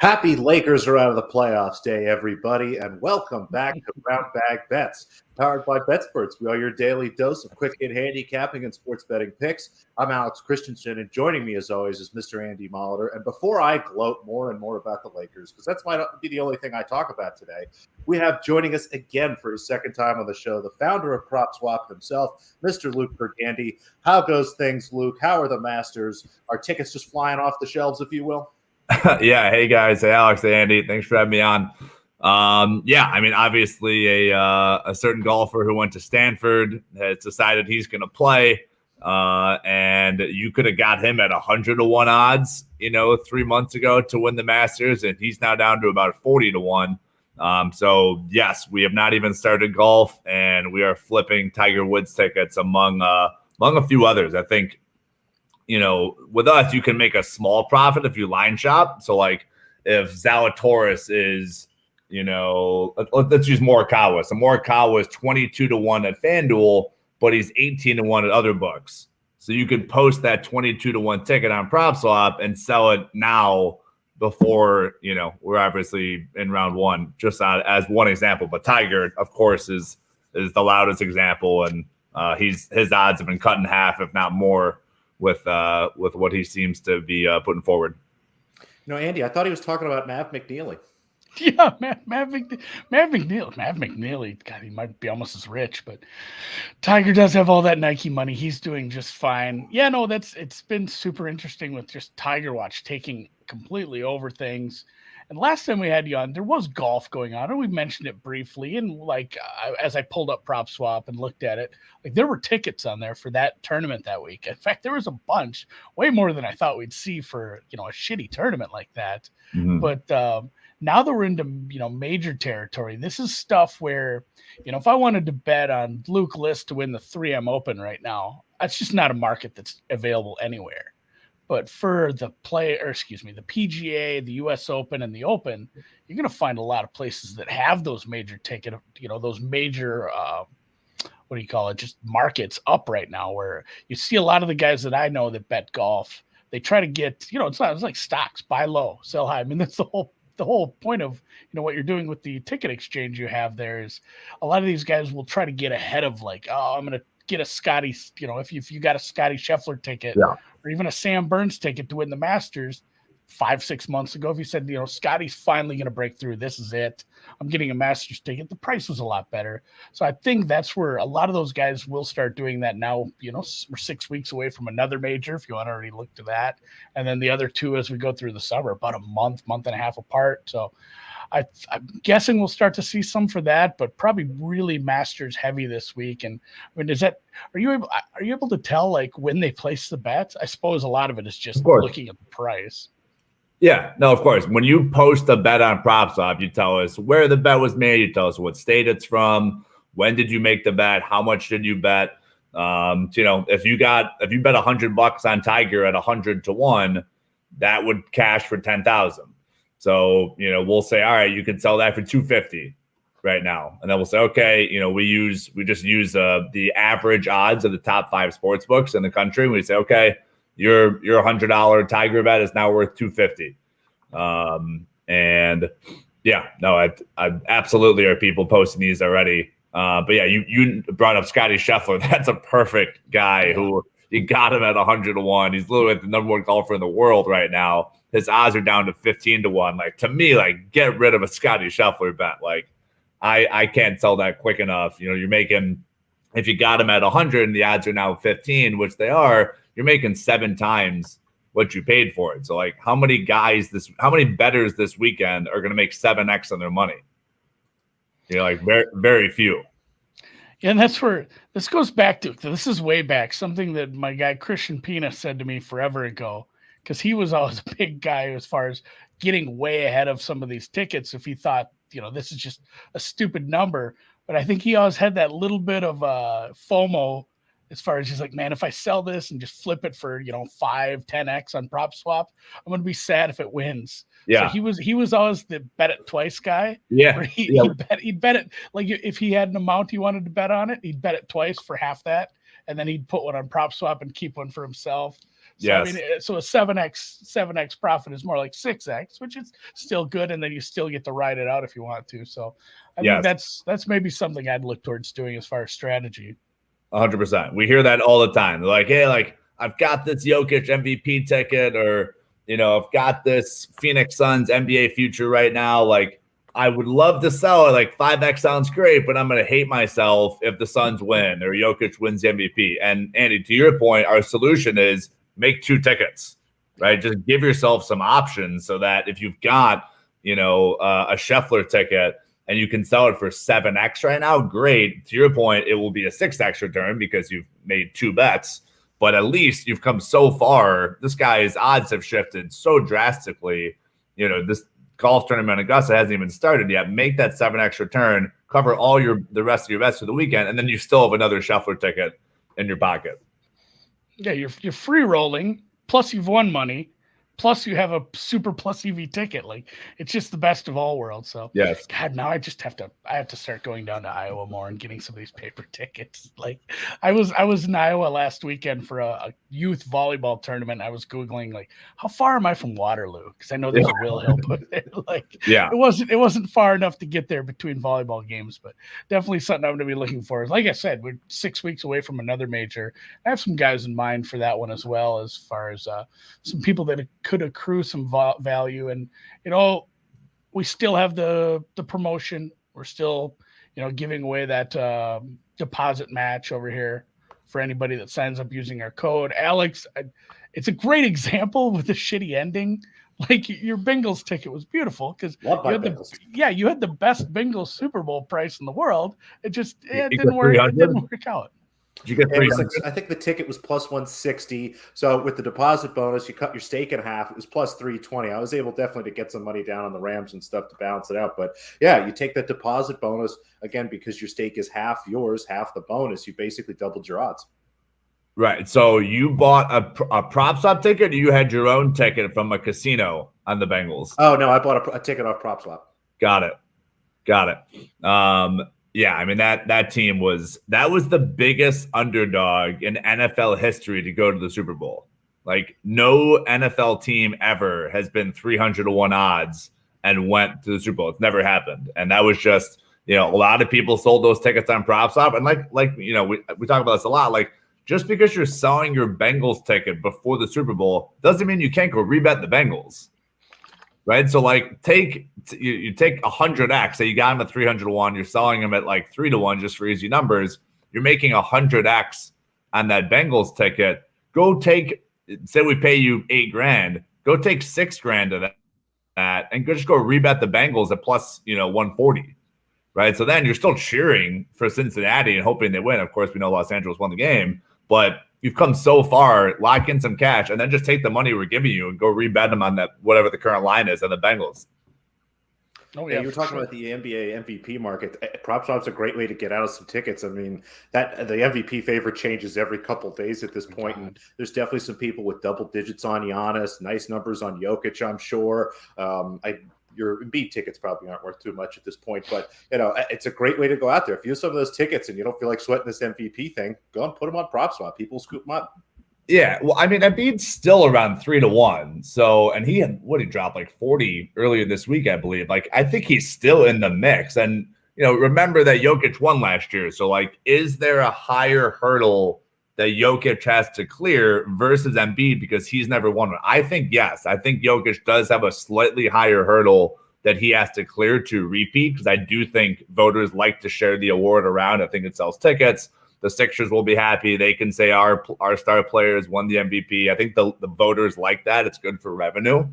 Happy Lakers are out of the playoffs day, everybody, and welcome back to Brown Bag Bets, powered by BetSperts. We are your daily dose of quick hit handicapping and sports betting picks. I'm Alex Christensen, and joining me, as always, is Mr. Andy Molitor. And before I gloat more and more about the Lakers, because that's might be the only thing I talk about today, we have joining us again for his second time on the show, the founder of PropSwap himself, Mr. Luke Pergande. How goes things, Luke? How are the Masters? Are tickets just flying off the shelves, if you will? Yeah. Hey guys. Hey Alex. Hey Andy. Thanks for having me on. I mean, obviously a certain golfer who went to Stanford has decided he's going to play, and you could have got him at 100-1 odds, 3 months ago to win the Masters, and he's now down to about 40-1. So yes, we have not even started golf, and we are flipping Tiger Woods tickets among a few others. I think. With us, you can make a small profit if you line shop. So, like, if Zalatoris is, let's use Morikawa. So Morikawa is 22-1 at FanDuel, but he's 18-1 at other books. So you could post that 22-1 ticket on PropSwap and sell it now before, we're obviously in round one, just as one example. But Tiger, of course, is the loudest example, and his odds have been cut in half, if not more, with what he seems to be putting forward. Andy, I thought he was talking about Mav McNeely. Yeah, Mav McNeely, God, he might be almost as rich, but Tiger does have all that Nike money. He's doing just fine. Yeah, no, it's been super interesting with just Tiger Watch taking completely over things. And last time we had you on, there was golf going on, and we mentioned it briefly. And as I pulled up PropSwap and looked at it, there were tickets on there for that tournament that week. In fact, there was a bunch, way more than I thought we'd see for a shitty tournament like that. Mm-hmm. But now that we're into major territory, this is stuff where if I wanted to bet on Luke List to win the 3M Open right now, that's just not a market that's available anywhere. But for the PGA, the U.S. Open, and the Open, you're going to find a lot of places that have those major ticket, those major, just markets up right now, where you see a lot of the guys that I know that bet golf, they try to get, it's like stocks, buy low, sell high. I mean, that's the whole point of, what you're doing with the ticket exchange you have there is a lot of these guys will try to get ahead of I'm going to get a Scotty, if you got a Scotty Scheffler ticket, yeah, or even a Sam Burns ticket to win the Masters 5-6 months ago, if you said, Scotty's finally going to break through, this is it, I'm getting a Masters ticket, the price was a lot better. So I think that's where a lot of those guys will start doing that now. We're 6 weeks away from another major, if you want to already look to that. And then the other two, as we go through the summer, about a month and a half apart. So I'm guessing we'll start to see some for that, but probably really Masters heavy this week. And I mean, are you able to tell when they place the bets? I suppose a lot of it is just looking at the price. Yeah, no, of course. When you post a bet on PropSwap, you tell us where the bet was made. You tell us what state it's from. When did you make the bet? How much did you bet? If you bet $100 on Tiger at 100-1, that would cash for 10,000. So, we'll say, all right, you can sell that for 250 right now. And then we'll say, okay, we just use the average odds of the top 5 sports books in the country. And we say, okay, your $100 Tiger bet is now worth 250. And yeah, no, I absolutely are people posting these already. But yeah, you brought up Scotty Scheffler. That's a perfect guy who you got him at 100-1. He's literally the number one golfer in the world right now. His odds are down to 15-1. To me, get rid of a Scotty Scheffler bet. I can't sell that quick enough. You're making, if you got him at 100 and the odds are now 15, which they are, you're making 7 times what you paid for it. So how many bettors this weekend are going to make 7x on their money? Very, very few. Yeah, and that's where this goes back to. This is way back. Something that my guy Christian Pina said to me forever ago, because he was always a big guy as far as getting way ahead of some of these tickets. If he thought, this is just a stupid number, but I think he always had that little bit of FOMO as far as he's like, man, if I sell this and just flip it for 5-10x on PropSwap, I'm going to be sad if it wins. Yeah. So he was always the bet it twice guy. Yeah. He'd bet it, if he had an amount he wanted to bet on it, he'd bet it twice for half that, and then he'd put one on PropSwap and keep one for himself. So I mean, so a 7x profit is more like 6x, which is still good, and then you still get to ride it out if you want to. So I think that's maybe something I'd look towards doing as far as strategy. 100%. We hear that all the time. They're like, hey, like I've got this Jokic MVP ticket, or I've got this Phoenix Suns NBA future right now. Like, I would love to sell it. Like 5x sounds great, but I'm going to hate myself if the Suns win or Jokic wins the MVP. And Andy, to your point, our solution is make 2 tickets, right? Just give yourself some options so that if you've got, a Scheffler ticket and you can sell it for 7x right now, great. To your point, it will be a 6x return because you've made 2 bets. But at least you've come so far. This guy's odds have shifted so drastically. This golf tournament in Augusta hasn't even started yet. Make that 7x return, cover all the rest of your bets for the weekend, and then you still have another Scheffler ticket in your pocket. Yeah, you're free rolling, plus you've won money, plus you have a super plus EV ticket. Like, it's just the best of all worlds. So yes, God, now I have to start going down to Iowa more and getting some of these paper tickets. Like, I was in Iowa last weekend for a youth volleyball tournament. I was Googling, like, how far am I from Waterloo? Because I know there's a Will Hill put there. Like, it wasn't far enough to get there between volleyball games, but definitely something I'm going to be looking for. Like I said, we're 6 weeks away from another major. I have some guys in mind for that one as well, as far as some people that could accrue some value. And we still have the promotion. We're still giving away that deposit match over here for anybody that signs up using our code. Alex, it's a great example with a shitty ending. Like, your Bengals ticket was beautiful because you had the best Bengals Super Bowl price in the world. It didn't work. It didn't work out. Did you get 300? I think the ticket was plus 160. So with the deposit bonus, you cut your stake in half. It was plus 320. I was able definitely to get some money down on the Rams and stuff to balance it out. But yeah, you take that deposit bonus again, because your stake is half yours, half the bonus. You basically doubled your odds. Right. So you bought a PropSwap ticket, or you had your own ticket from a casino on the Bengals? Oh, no, I bought a ticket off PropSwap. Got it. Yeah, I mean, that team was the biggest underdog in NFL history to go to the Super Bowl. Like, no NFL team ever has been 300-1 odds and went to the Super Bowl. It's never happened. And that was just, a lot of people sold those tickets on PropSwap. And we talk about this a lot. Like, just because you're selling your Bengals ticket before the Super Bowl doesn't mean you can't go rebet the Bengals. Right. So like you take 100x, say you got them at 300-1, you're selling them at like 3-1 just for easy numbers. You're making 100x on that Bengals ticket. Go take, say we pay you $8,000, go take $6,000 of that and just go rebet the Bengals at plus 140. Right. So then you're still cheering for Cincinnati and hoping they win. Of course, we know Los Angeles won the game, but you've come so far, lock in some cash, and then just take the money we're giving you and go rebet them on that, whatever the current line is, on the Bengals. Oh, yeah, you were talking about the NBA MVP market. PropSwap's a great way to get out of some tickets. I mean, that the MVP favorite changes every couple of days at this point, and there's definitely some people with double digits on Giannis, nice numbers on Jokic, I'm sure. Your Embiid tickets probably aren't worth too much at this point, but it's a great way to go out there. If you have some of those tickets and you don't feel like sweating this MVP thing, go and put them on PropSwap. People scoop them up. Yeah, well, I mean, Embiid's still around 3-1. So, and he dropped like 40 earlier this week, I believe. Like, I think he's still in the mix. And remember that Jokic won last year. So, like, is there a higher hurdle that Jokic has to clear versus Embiid because he's never won one? I think yes. I think Jokic does have a slightly higher hurdle that he has to clear to repeat, because I do think voters like to share the award around. I think it sells tickets. The Sixers will be happy. They can say our star players won the MVP. I think the voters like that. It's good for revenue.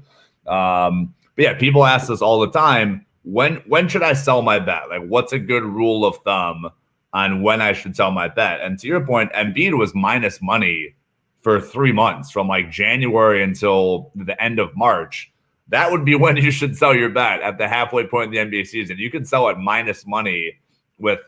But yeah, people ask us all the time, when should I sell my bet? Like, what's a good rule of thumb on when I should sell my bet? And to your point, Embiid was minus money for 3 months, from like January until the end of March. That would be when you should sell your bet, at the halfway point in the NBA season. You can sell at minus money with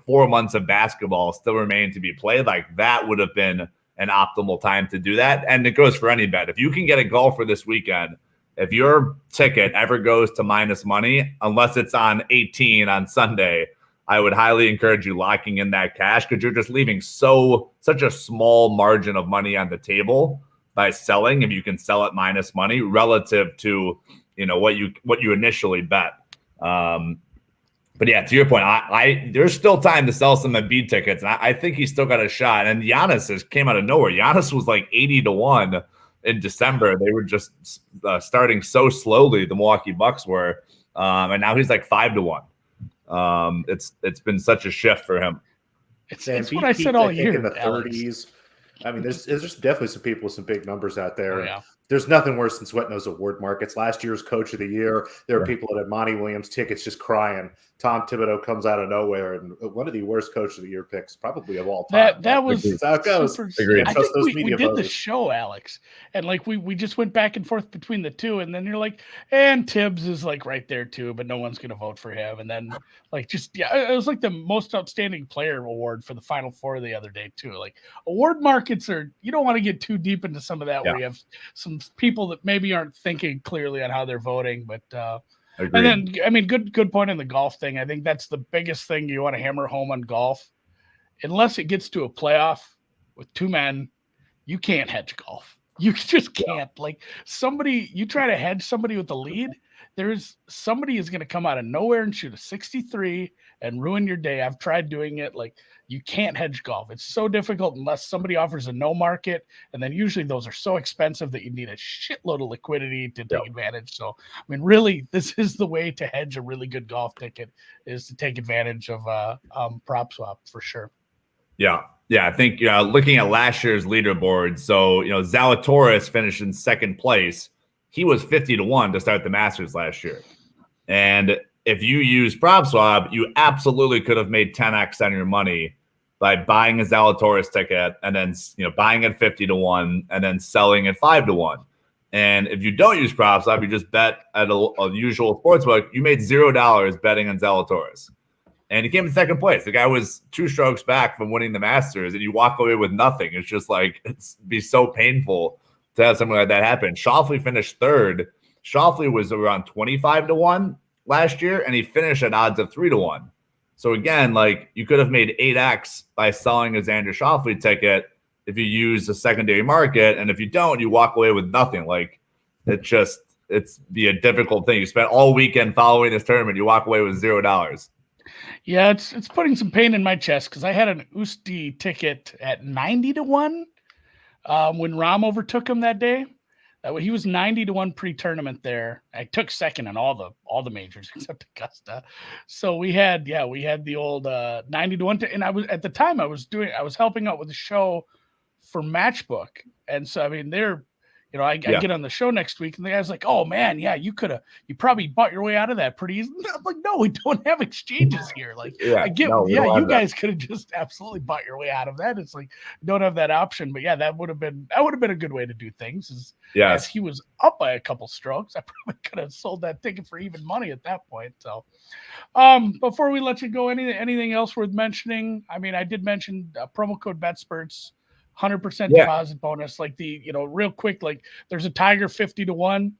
4 months of basketball still remaining to be played. Like, that would have been an optimal time to do that. And it goes for any bet. If you can get a golfer this weekend, if your ticket ever goes to minus money, unless it's on 18 on Sunday, I would highly encourage you locking in that cash, because you're just leaving such a small margin of money on the table by selling if you can sell it minus money relative to, what you initially bet. But yeah, to your point, I there's still time to sell some Embiid tickets, and I think he's still got a shot. And Giannis came out of nowhere. Giannis was like 80-1 in December. They were just starting so slowly. The Milwaukee Bucks were, and now he's like 5-1. It's been such a shift for him. It's what I said all year. In the 30s. I mean, there's definitely some people with some big numbers out there. Yeah. There's nothing worse than sweating those award markets. Last year's Coach of the Year, there are people that had Monty Williams tickets just crying. Tom Thibodeau comes out of nowhere, and one of the worst Coach of the Year picks probably of all time. That was how it goes. I think we did the show, Alex, and like we just went back and forth between the two, and then you're like, and Tibbs is like right there too, but no one's gonna vote for him. And then it was like the most outstanding player award for the Final Four the other day too. Like award markets you don't want to get too deep into some of that where you have some people that maybe aren't thinking clearly on how they're voting, but and then I mean good point on the golf thing. I think that's the biggest thing you want to hammer home on golf. Unless it gets to a playoff with two men, you can't hedge golf. You just can't. Like you try to hedge somebody with the lead, somebody is going to come out of nowhere and shoot a 63 and ruin your day. I've tried doing it. Like you can't hedge golf. It's so difficult unless somebody offers a no market. And then usually those are so expensive that you need a shitload of liquidity to take advantage. So, I mean, really, this is the way to hedge a really good golf ticket is to take advantage of PropSwap for sure. Yeah. Yeah. I think, looking at last year's leaderboard. So, Zalatoris finished in second place. He was 50-1 to start the Masters last year. And if you use PropSwap, you absolutely could have made 10x on your money by buying a Zalatoris ticket and then, buying at 50-1 and then selling at 5-1. And if you don't use PropSwap, you just bet at a usual sportsbook, you made $0 betting on Zalatoris. And he came in second place. The guy was 2 strokes back from winning the Masters, and you walk away with nothing. It's just like, it'd be so painful to have something like that happen. Schauffele finished third. Schauffele was around 25-1 last year, and he finished at odds of 3-1. So again, like you could have made 8x by selling a Xander Schauffele ticket if you use a secondary market, and if you don't, you walk away with nothing. Like it's be a difficult thing. You spent all weekend following this tournament, you walk away with $0. Yeah, it's putting some pain in my chest because I had an Usti ticket at 90-1 when Rahm overtook him that day. He was 90-1 pre-tournament there. I took second in all the majors except Augusta. So we had the old 90-1 and I was helping out with the show for Matchbook. And so I mean I get on the show next week and the guy's like, "Oh man, yeah, you probably bought your way out of that pretty easy." I'm like, "No, we don't have exchanges here." Like you guys could have just absolutely bought your way out of that. It's like you don't have that option. But yeah, that would have been a good way to do things. As he was up by a couple strokes, I probably could have sold that ticket for even money at that point. So before we let you go, anything else worth mentioning? I mean, I did mention promo code BetSperts. 100% deposit bonus, like real quick, like there's a Tiger 50-1,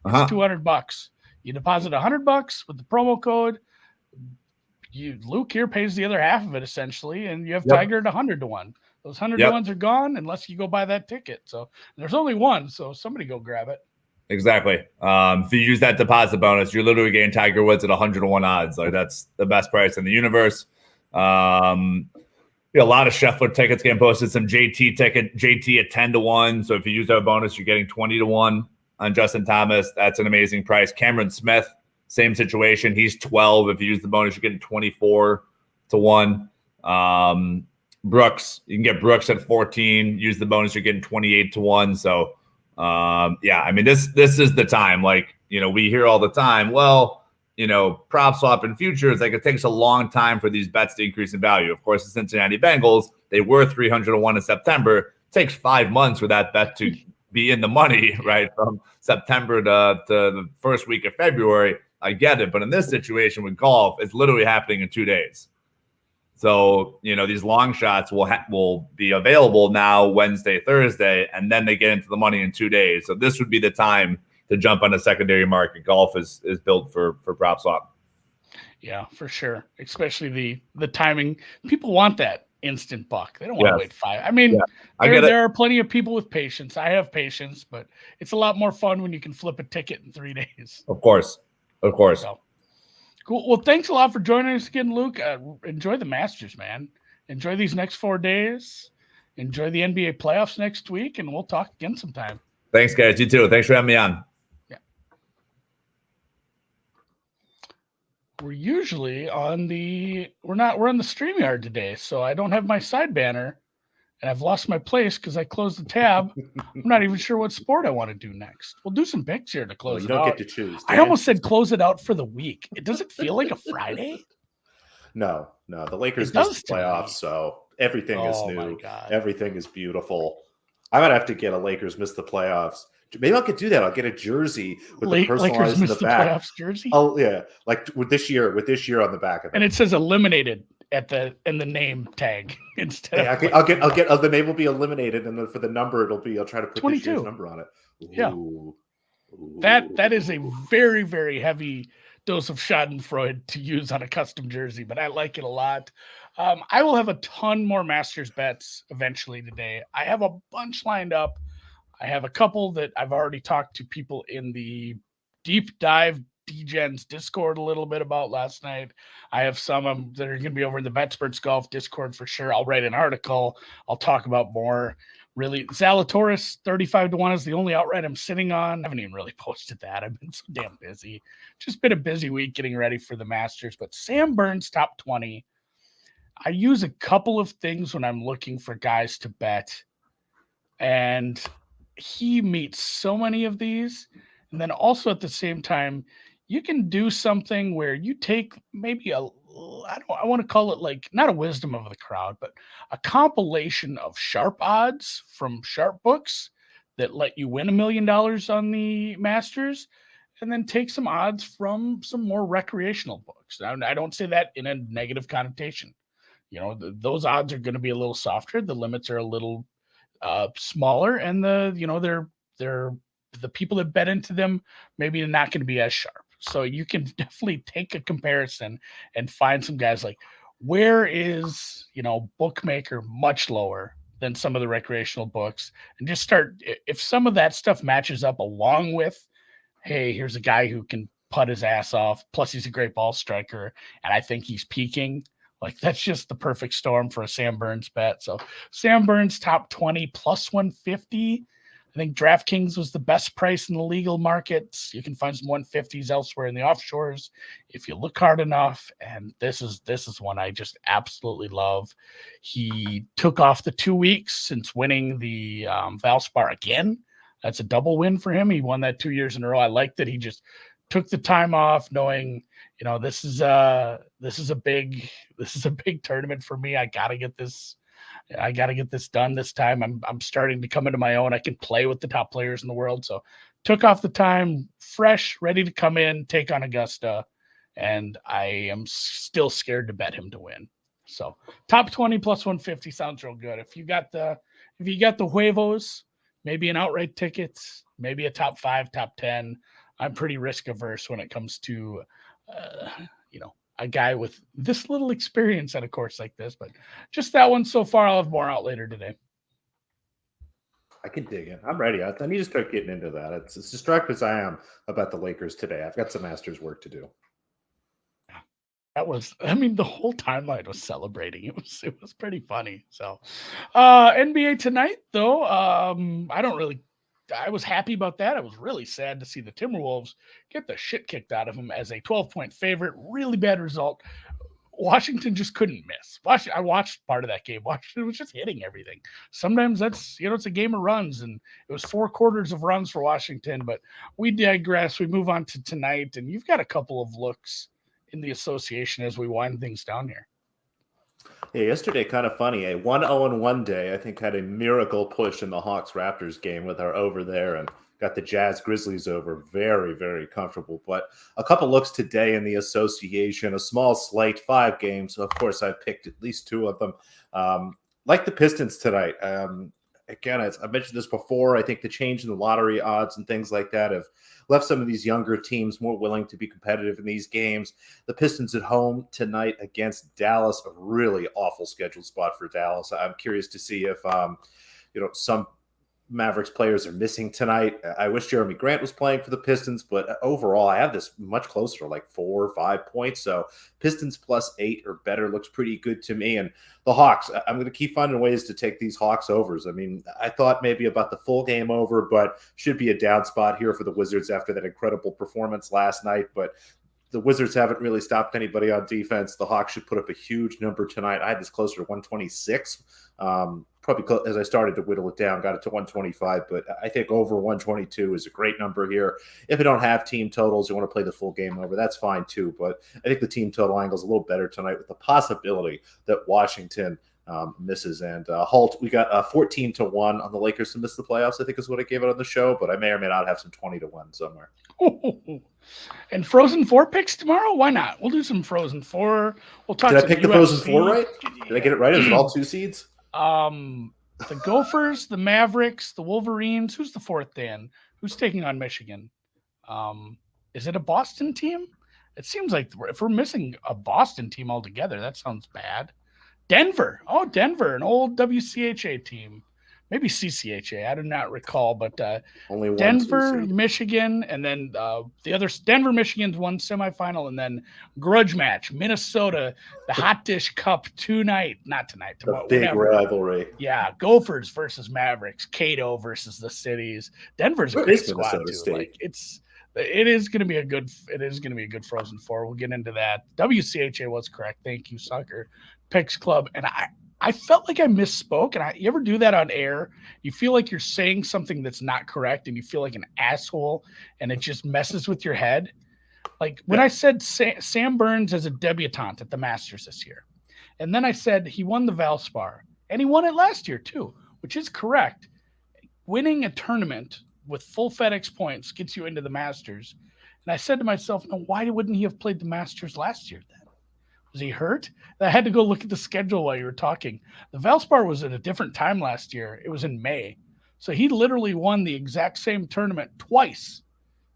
it's $200. You deposit $100 with the promo code. Luke here pays the other half of it essentially, and you have Tiger at 100-1. Those 100-1s are gone unless you go buy that ticket. So there's only one, so somebody go grab it. Exactly. If you use that deposit bonus, you're literally getting Tiger Woods at 101 odds. Like that's the best price in the universe. A lot of Scheffler tickets getting posted. Some JT at 10-1. So if you use our bonus, you're getting 20-1 on Justin Thomas. That's an amazing price. Cameron Smith, same situation. He's 12. If you use the bonus, you're getting 24-1. Brooks, you can get Brooks at 14. Use the bonus, you're getting 28-1. So I mean this is the time. Like we hear all the time. Well, PropSwap and futures, like it takes a long time for these bets to increase in value. Of course, the Cincinnati Bengals, they were 300-1 in September. It takes 5 months for that bet to be in the money, right? From September to the first week of February. I get it. But in this situation with golf, it's literally happening in 2 days. So, these long shots will be available now Wednesday, Thursday, and then they get into the money in 2 days. So this would be the time to jump on a secondary market. Golf is built for PropSwap. Yeah, for sure. Especially the timing. People want that instant buck. They don't want to wait 5. I mean, there are plenty of people with patience. I have patience, but it's a lot more fun when you can flip a ticket in 3 days. Of course. So, cool. Well, thanks a lot for joining us again, Luke. Enjoy the Masters, man. Enjoy these next 4 days. Enjoy the NBA playoffs next week, and we'll talk again sometime. Thanks, guys. You too. Thanks for having me on. We're usually on we're on the StreamYard today, so I don't have my side banner, and I've lost my place because I closed the tab. I'm not even sure what sport I want to do next. We'll do some picks here to close it out. You don't get to choose. I almost said close it out for the week. Does it feel like a Friday? No. The Lakers missed the playoffs, so everything is new. Everything is beautiful. I might have to get a Lakers miss the playoffs. Maybe I could do that. I'll get a jersey with the personalized in the back. Playoffs jersey. Oh yeah, like with this year on the back of it, and it says eliminated in the name tag instead. Hey, I'll get the name will be eliminated, and then for the number I'll try to put 22. This year's number on it. Ooh. Yeah, that is a very, very heavy dose of Schadenfreude to use on a custom jersey, but I like it a lot. I will have a ton more Masters bets eventually today. I have a bunch lined up. I have a couple that I've already talked to people in the deep dive DGens Discord a little bit about last night. I have some that are going to be over in the BetSperts Golf Discord for sure. I'll write an article. I'll talk about more. Really, Zalatoris 35-1 is the only outright I'm sitting on. I haven't even really posted that. I've been so damn busy. Just been a busy week getting ready for the Masters. But Sam Burns top 20. I use a couple of things when I'm looking for guys to bet, and he meets so many of these. And then also at the same time, you can do something where you take maybe I want to call it like not a wisdom of the crowd, but a compilation of sharp odds from sharp books that let you win $1 million on the Masters, and then take some odds from some more recreational books. I don't say that in a negative connotation. Those odds are going to be a little softer. The limits are a little smaller, and they're the people that bet into them maybe not going to be as sharp. So you can definitely take a comparison and find some guys like, where is bookmaker much lower than some of the recreational books, and just start, if some of that stuff matches up along with, hey, here's a guy who can putt his ass off, plus he's a great ball striker, and I think he's peaking. Like, that's just the perfect storm for a Sam Burns bet. So Sam Burns top 20 plus 150. I think DraftKings was the best price in the legal markets. You can find some 150s elsewhere in the offshores if you look hard enough. And this is one I just absolutely love. He took off the 2 weeks since winning the Valspar again. That's a double win for him. He won that 2 years in a row. I like that he just took the time off, knowing this is a big tournament for me. I gotta get this done this time. I'm starting to come into my own. I can play with the top players in the world. So took off the time, fresh, ready to come in, take on Augusta, and I am still scared to bet him to win. So top 20 plus 150 sounds real good. If you got the huevos, maybe an outright ticket, maybe a top 5, top 10. I'm pretty risk averse when it comes to, a guy with this little experience at a course like this, but just that one so far. I'll have more out later today. I can dig in. I'm ready. I need to start getting into that. It's as distracted as I am about the Lakers today. I've got some Masters work to do. The whole timeline was celebrating. It was pretty funny. So NBA tonight, though, I was happy about that. I was really sad to see the Timberwolves get the shit kicked out of them as a 12-point favorite. Really bad result. Washington just couldn't miss. I watched part of that game. Washington was just hitting everything. Sometimes that's, it's a game of runs, and it was 4 quarters of runs for Washington, but we digress. We move on to tonight, and you've got a couple of looks in the association as we wind things down here. Yeah, yesterday, kind of funny. A 1-0-1 day, I think, had a miracle push in the Hawks-Raptors game with our over there, and got the Jazz-Grizzlies over. Very, very comfortable. But a couple looks today in the association, a small slate, 5 games. So, of course, I picked at least 2 of them. Like the Pistons tonight. again, I mentioned this before. I think the change in the lottery odds and things like that have left some of these younger teams more willing to be competitive in these games. The Pistons at home tonight against Dallas, a really awful scheduled spot for Dallas. I'm curious to see if some Mavericks players are missing tonight. I wish Jeremy Grant was playing for the Pistons, but overall, I have this much closer, like 4 or 5 points. So Pistons +8 or better looks pretty good to me. And the Hawks, I'm going to keep finding ways to take these Hawks overs. I mean, I thought maybe about the full game over, but should be a down spot here for the Wizards after that incredible performance last night. But the Wizards haven't really stopped anybody on defense. The Hawks should put up a huge number tonight. I had this closer to 126. Probably as I started to whittle it down, got it to 125, but I think over 122 is a great number here. If you don't have team totals, you want to play the full game over, that's fine too. But I think the team total angle is a little better tonight with the possibility that Washington misses. And Holt, we got 14-1 on the Lakers to miss the playoffs, I think is what I gave it on the show, but I may or may not have some 20-1 somewhere. And Frozen 4 picks tomorrow? Why not? We'll do some Frozen 4. We'll talk. Did I pick the Frozen 4 right? Did I get it right? Is it all 2 seeds? The Gophers, the Mavericks, the Wolverines. Who's the fourth then? Who's taking on Michigan? Is it a Boston team? It seems like if we're missing a Boston team altogether, that sounds bad. Denver. Oh, Denver, an old WCHA team. Maybe CCHA. I do not recall, but only one Denver, Michigan, and then the other Denver, Michigan's one semifinal, and then grudge match, Minnesota, the Hot Dish Cup not tonight, tomorrow. The big rivalry. Yeah, Gophers versus Mavericks, Cato versus the Cities. Denver's a great squad too. State? Like it is going to be a good Frozen Four. We'll get into that. WCHA was correct. Thank you, Soccer Picks Club, and I felt like I misspoke, and you ever do that on air? You feel like you're saying something that's not correct, and you feel like an asshole, and it just messes with your head. Like when I said Sam Burns as a debutante at the Masters this year, and then I said he won the Valspar, and he won it last year too, which is correct. Winning a tournament with full FedEx points gets you into the Masters. And I said to myself, no, why wouldn't he have played the Masters last year then? Was he hurt? I had to go look at the schedule while you were talking. The Valspar was at a different time last year. It was in May. So he literally won the exact same tournament twice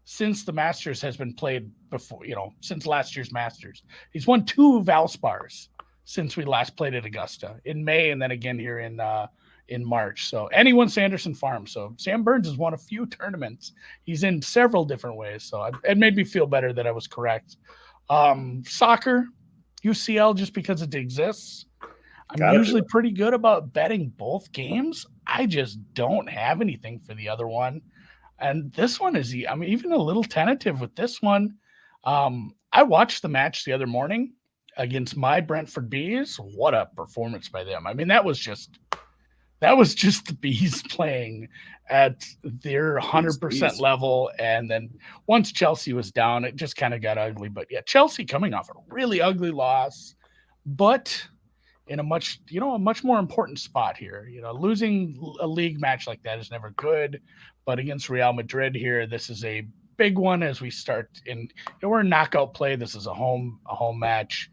since the Masters has been played before, since last year's Masters. He's won 2 Valspars since we last played at Augusta in May and then again here in March. So, and he won Sanderson Farm. So Sam Burns has won a few tournaments. He's in several different ways. So it made me feel better that I was correct. Soccer, UCL, just because it exists. I'm usually pretty good about betting both games. I just don't have anything for the other one. And this one is, I'm even a little tentative with this one. I watched the match the other morning against my Brentford Bees. What a performance by them. I mean, that was just the Bees playing at their 100% level. And then once Chelsea was down, it just kind of got ugly. But yeah, Chelsea coming off a really ugly loss, but in a much more important spot here. Losing a league match like that is never good, but against Real Madrid here, this is a big one as we start we're in knockout play. This is a home match,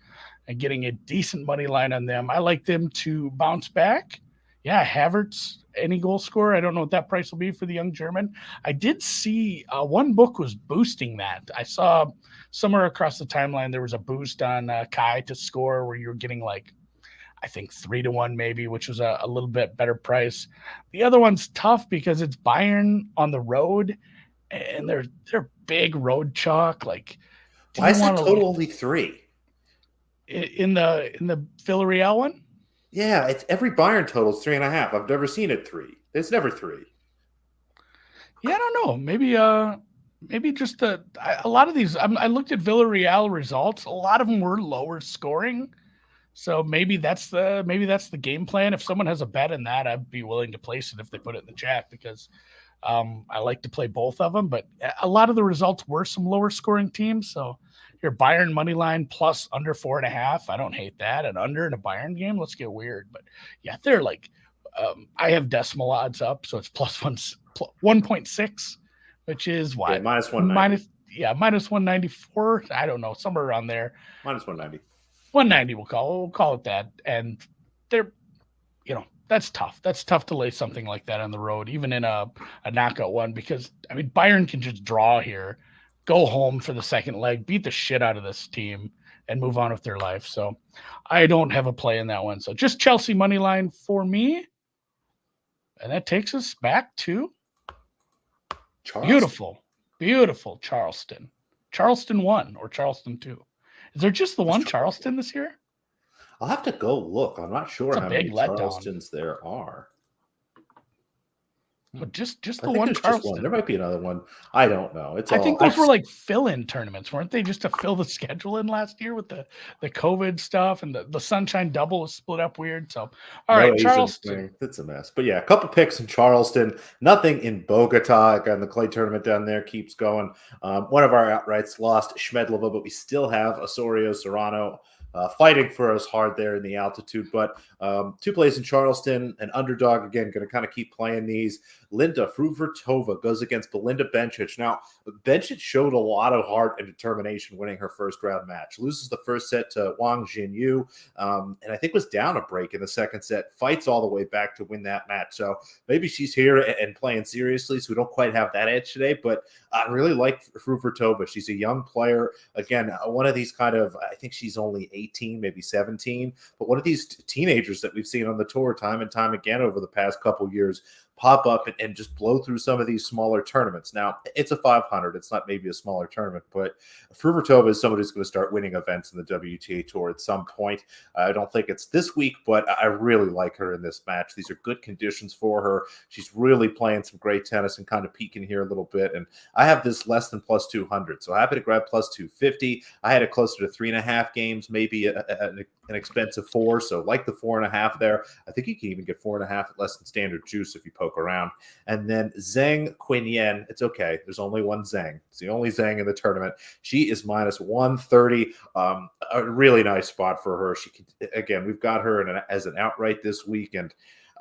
and getting a decent money line on them. I like them to bounce back. Yeah, Havertz, any goal scorer. I don't know what that price will be for the young German. I did see one book was boosting that. I saw somewhere across the timeline there was a boost on Kai to score where you're getting like, I think 3-1 maybe, which was a little bit better price. The other one's tough because it's Bayern on the road, and they're big road chalk. Like, why is the total only 3 in the Villarreal one? Yeah, it's every Bayern total is 3.5. I've never seen it 3. It's never 3. Yeah, I don't know. Maybe just a lot of these. I looked at Villarreal results. A lot of them were lower scoring. So maybe that's the game plan. If someone has a bet in that, I'd be willing to place it if they put it in the chat because I like to play both of them. But a lot of the results were some lower scoring teams. So your Bayern money line plus under 4.5. I don't hate that. And under in a Bayern game, let's get weird. But yeah, they're like I have decimal odds up, so it's plus 1.6, which is what? Yeah, minus 190. Minus 194. I don't know, somewhere around there. Minus 190. 190 we'll call it that. And they're That's tough. That's tough to lay something like that on the road, even in a knockout one, because I mean Bayern can just draw here, go home for the second leg, beat the shit out of this team, and move on with their life. So I don't have a play in that one. So just Chelsea money line for me. And that takes us back to beautiful Charleston. Charleston 1 or Charleston 2. Is there just the one Charleston this year? I'll have to go look. I'm not sure how many Charlestons there are. But just the one Charleston. One. There might be another one. I don't know. I think those were like fill-in tournaments, weren't they? Just to fill the schedule in last year with the COVID stuff, and the Sunshine Double was split up weird. So, all right, Charleston. It's a mess. But yeah, a couple picks in Charleston. Nothing in Bogota. Again, the clay tournament down there keeps going. One of our outrights lost Schmedlova, but we still have Osorio Serrano fighting for us hard there in the altitude. But 2 plays in Charleston, an underdog again, going to kind of keep playing these. Linda Fruvertova goes against Belinda Bencic. Now, Bencic showed a lot of heart and determination winning her first round match. Loses the first set to Wang Jinyu, and I think was down a break in the second set. Fights all the way back to win that match. So maybe she's here and playing seriously, so we don't quite have that edge today. But I really like Fruvertova. She's a young player. Again, one of these kind of, I think she's only 18, maybe 17, but one of these teenagers that we've seen on the tour time and time again over the past couple years pop up and just blow through some of these smaller tournaments. Now, it's a 500. It's not maybe a smaller tournament, but Fruvertova is somebody who's going to start winning events in the WTA Tour at some point. I don't think it's this week, but I really like her in this match. These are good conditions for her. She's really playing some great tennis and kind of peeking here a little bit. And I have this less than plus 200, so happy to grab plus 250. I had it closer to 3.5 games, maybe an expensive 4, so like the 4.5 there. I think you can even get 4.5 at less than standard juice if you poke around. And then Zheng Quinyen, it's okay. There's only one Zheng. It's the only Zheng in the tournament. She is minus 130. A really nice spot for her. She can, again, we've got her as an outright this week, and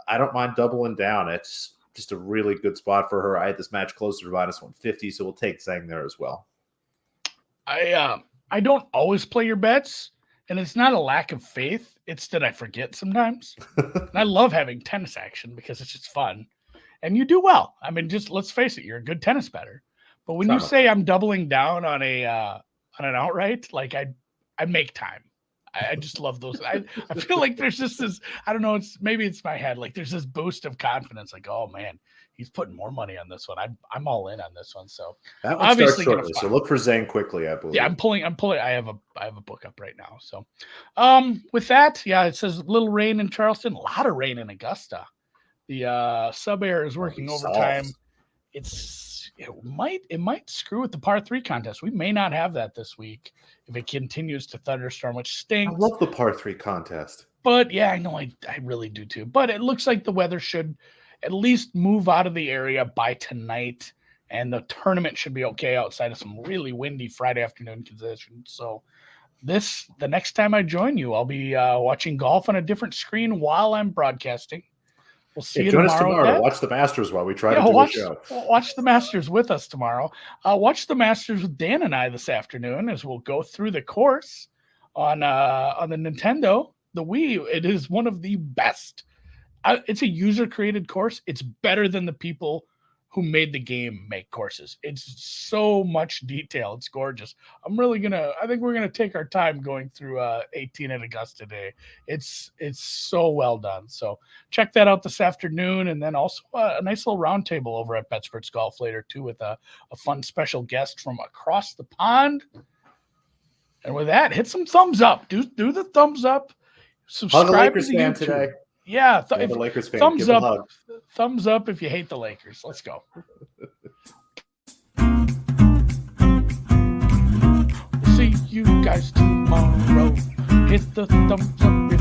I don't mind doubling down. It's just a really good spot for her. I had this match closer to minus 150, so we'll take Zheng there as well. I don't always play your bets, and it's not a lack of faith. It's that I forget sometimes. And I love having tennis action because it's just fun. And you do well. I mean, just let's face it, you're a good tennis bettor. But when you say I'm doubling down on an outright, like I make time. I just love those. I feel like there's just this, I don't know, maybe it's my head. Like there's this boost of confidence. Like, oh man, he's putting more money on this one. I'm all in on this one. So that one obviously starts shortly. So look for Zheng quickly, I believe. Yeah, I'm pulling. I have a book up right now. So with that, yeah, it says little rain in Charleston, a lot of rain in Augusta. The sub air is working overtime. It might screw with the par 3 contest. We may not have that this week if it continues to thunderstorm, which stinks. I love the par 3 contest. But yeah, I know I really do too. But it looks like the weather should at least move out of the area by tonight, and the tournament should be okay outside of some really windy Friday afternoon conditions. So the next time I join you, I'll be watching golf on a different screen while I'm broadcasting. We'll see you tomorrow. Join us tomorrow to watch the Masters while we try to do the show. Watch the Masters with us tomorrow. Watch the Masters with Dan and I this afternoon as we'll go through the course on the Nintendo, the Wii. It is one of the best. It's a user-created course. It's better than the people who made the game make courses. It's so much detail. It's gorgeous. I think we're gonna take our time going through 18 at Augusta Day. It's so well done. So check that out this afternoon, and then also a nice little roundtable over at Betsperts Golf later too, with a fun special guest from across the pond. And with that, hit some thumbs up. Do the thumbs up. Subscribe to the YouTube today. Yeah, the Lakers fan. Thumbs up. Thumbs up if you hate the Lakers. Let's go. We'll see you guys tomorrow. Hit the thumbs up if